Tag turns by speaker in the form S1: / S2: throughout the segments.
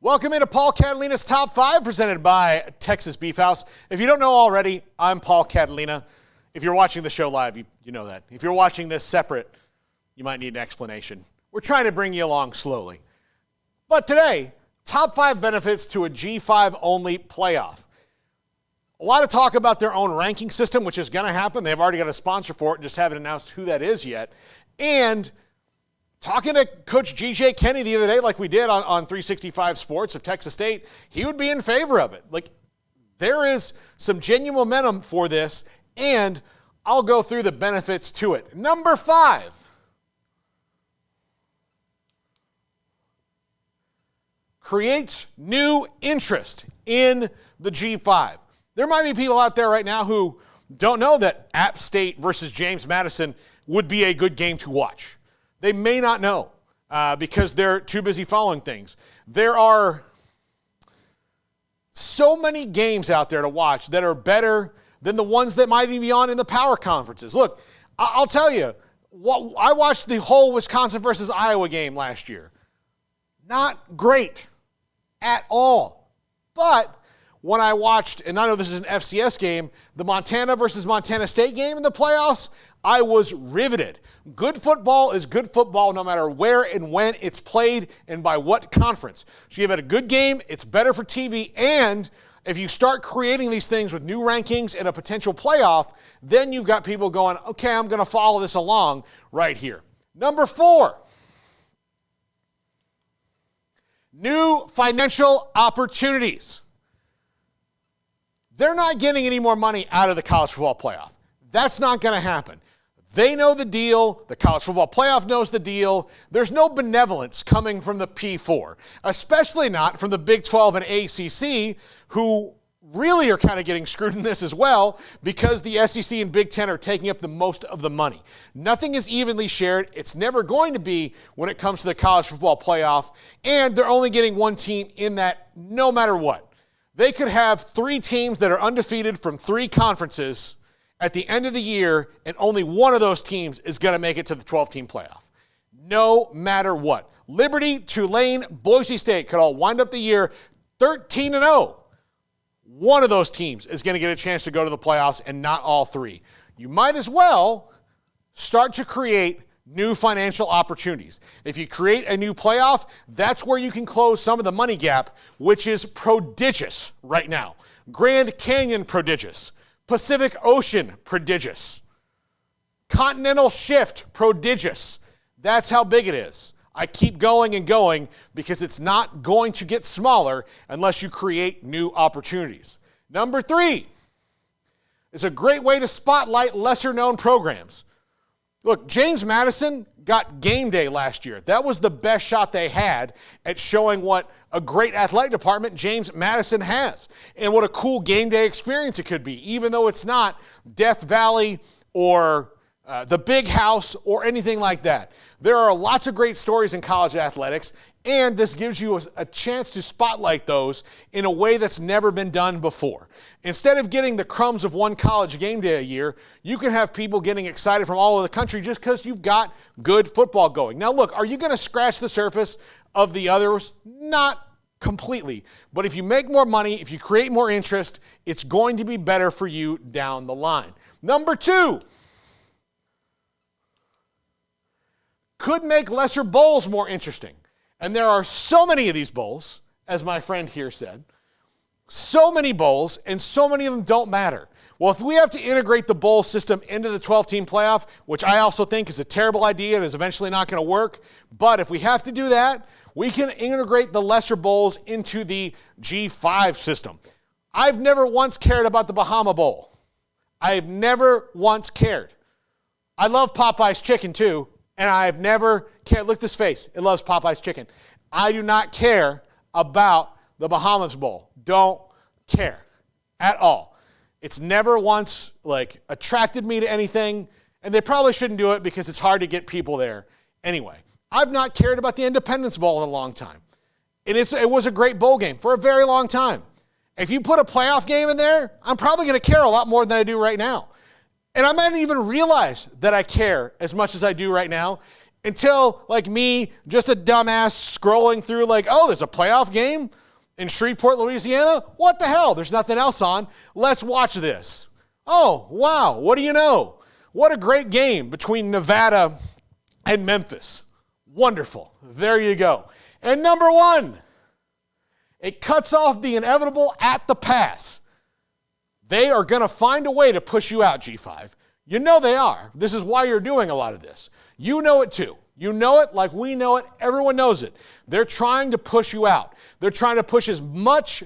S1: Welcome into Paul Catalina's Top 5, presented by Texas Beef House. If you don't know already, I'm Paul Catalina. If you're watching the show live, you know that. If you're watching this separate, you might need an explanation. We're trying to bring you along slowly. But today, top 5 benefits to a G5 only playoff. A lot of talk about their own ranking system, which is going to happen. They've already got a sponsor for it, just haven't announced who that is yet. And talking to Coach G.J. Kenny the other day, like we did on 365 Sports of Texas State, he would be in favor of it. Like, there is some genuine momentum for this, and I'll go through the benefits to it. Number 5. Creates new interest in the G5. There might be people out there right now who don't know that App State versus James Madison would be a good game to watch. They may not know because they're too busy following things. There are so many games out there to watch that are better than the ones that might even be on in the power conferences. Look, I'll tell you, I watched the whole Wisconsin versus Iowa game last year. Not great at all. But when I watched, and I know this is an FCS game, the Montana versus Montana State game in the playoffs, I was riveted. Good football is good football no matter where and when it's played and by what conference. So you've had a good game, it's better for TV, and if you start creating these things with new rankings and a potential playoff, then you've got people going, okay, I'm going to follow this along right here. Number 4. New financial opportunities. They're not getting any more money out of the college football playoff. That's not going to happen. They know the deal. The college football playoff knows the deal. There's no benevolence coming from the P4, especially not from the Big 12 and AAC, who really are kind of getting screwed in this as well because the SEC and Big 10 are taking up the most of the money. Nothing is evenly shared. It's never going to be when it comes to the college football playoff, and they're only getting one team in that no matter what. They could have 3 teams that are undefeated from 3 conferences at the end of the year, and only one of those teams is going to make it to the 12-team playoff. No matter what. Liberty, Tulane, Boise State could all wind up the year 13-0. One of those teams is going to get a chance to go to the playoffs, and not all 3. You might as well start to create new financial opportunities. If you create a new playoff, that's where you can close some of the money gap, which is prodigious right now. Grand Canyon, prodigious. Pacific Ocean, prodigious. Continental Shift, prodigious. That's how big it is. I keep going and going because it's not going to get smaller unless you create new opportunities. Number 3 is a great way to spotlight lesser-known programs. Look, James Madison got Gameday last year. That was the best shot they had at showing what a great athletic department James Madison has and what a cool game day experience it could be, even though it's not Death Valley or the Big House or anything like that. There are lots of great stories in college athletics, and this gives you a chance to spotlight those in a way that's never been done before. Instead of getting the crumbs of one college game day a year, you can have people getting excited from all over the country just because you've got good football going. Now look, are you going to scratch the surface of the others? Not completely. But if you make more money, if you create more interest, it's going to be better for you down the line. Number 2. Could make lesser bowls more interesting. And there are so many of these bowls, as my friend here said, so many bowls, and so many of them don't matter. Well, if we have to integrate the bowl system into the 12-team playoff, which I also think is a terrible idea and is eventually not going to work, but if we have to do that, we can integrate the lesser bowls into the G5 system. I've never once cared about the Bahama Bowl. I've never once cared. I love Popeye's chicken too. And I've never cared. Look at this face. It loves Popeye's chicken. I do not care about the Bahamas Bowl. Don't care at all. It's never once attracted me to anything, and they probably shouldn't do it because it's hard to get people there. Anyway, I've not cared about the Independence Bowl in a long time. And it was a great bowl game for a very long time. If you put a playoff game in there, I'm probably going to care a lot more than I do right now. And I might not even realize that I care as much as I do right now Until, like me, just a dumbass scrolling through like, oh, there's a playoff game in Shreveport, Louisiana? What the hell? There's nothing else on. Let's watch this. Oh, wow. What do you know? What a great game between Nevada and Memphis. Wonderful. There you go. And number one, it cuts off the inevitable at the pass. They are going to find a way to push you out, G5. You know they are. This is why you're doing a lot of this. You know it too. You know it like we know it. Everyone knows it. They're trying to push you out. They're trying to push as much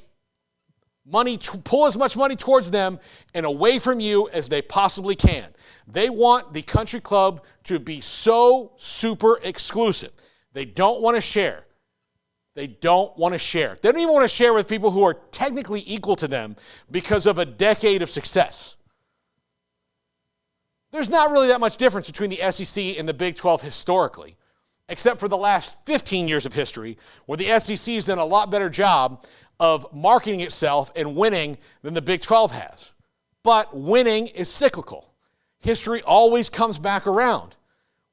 S1: money, pull as much money towards them and away from you as they possibly can. They want the country club to be so super exclusive. They don't want to share. They don't want to share. They don't even want to share with people who are technically equal to them because of a decade of success. There's not really that much difference between the SEC and the Big 12 historically, except for the last 15 years of history, where the SEC has done a lot better job of marketing itself and winning than the Big 12 has. But winning is cyclical. History always comes back around.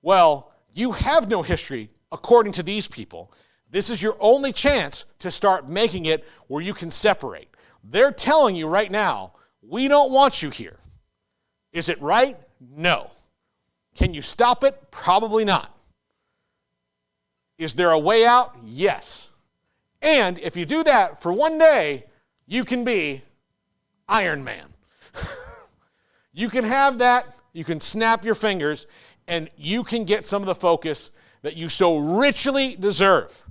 S1: Well, you have no history, according to these people. This is your only chance to start making it where you can separate. They're telling you right now, we don't want you here. Is it right? No. Can you stop it? Probably not. Is there a way out? Yes. And if you do that for one day, you can be Iron Man. You can have that, you can snap your fingers, and you can get some of the focus that you so richly deserve.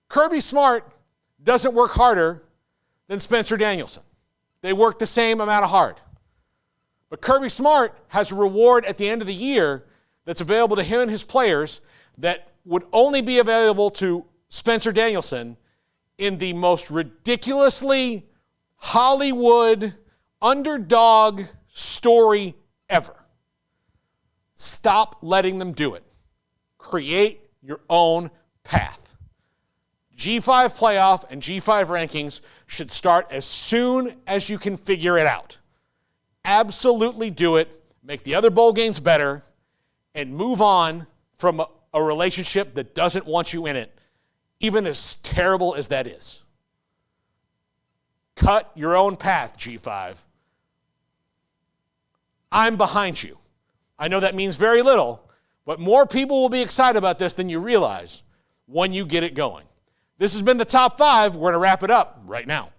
S1: Kirby Smart doesn't work harder than Spencer Danielson. They work the same amount of hard. But Kirby Smart has a reward at the end of the year that's available to him and his players that would only be available to Spencer Danielson in the most ridiculously Hollywood underdog story ever. Stop letting them do it. Create your own path. G5 playoff and G5 rankings should start as soon as you can figure it out. Absolutely do it. Make the other bowl games better and move on from a relationship that doesn't want you in it, even as terrible as that is. Cut your own path, G5. I'm behind you. I know that means very little, but more people will be excited about this than you realize when you get it going. This has been the Top 5. We're going to wrap it up right now.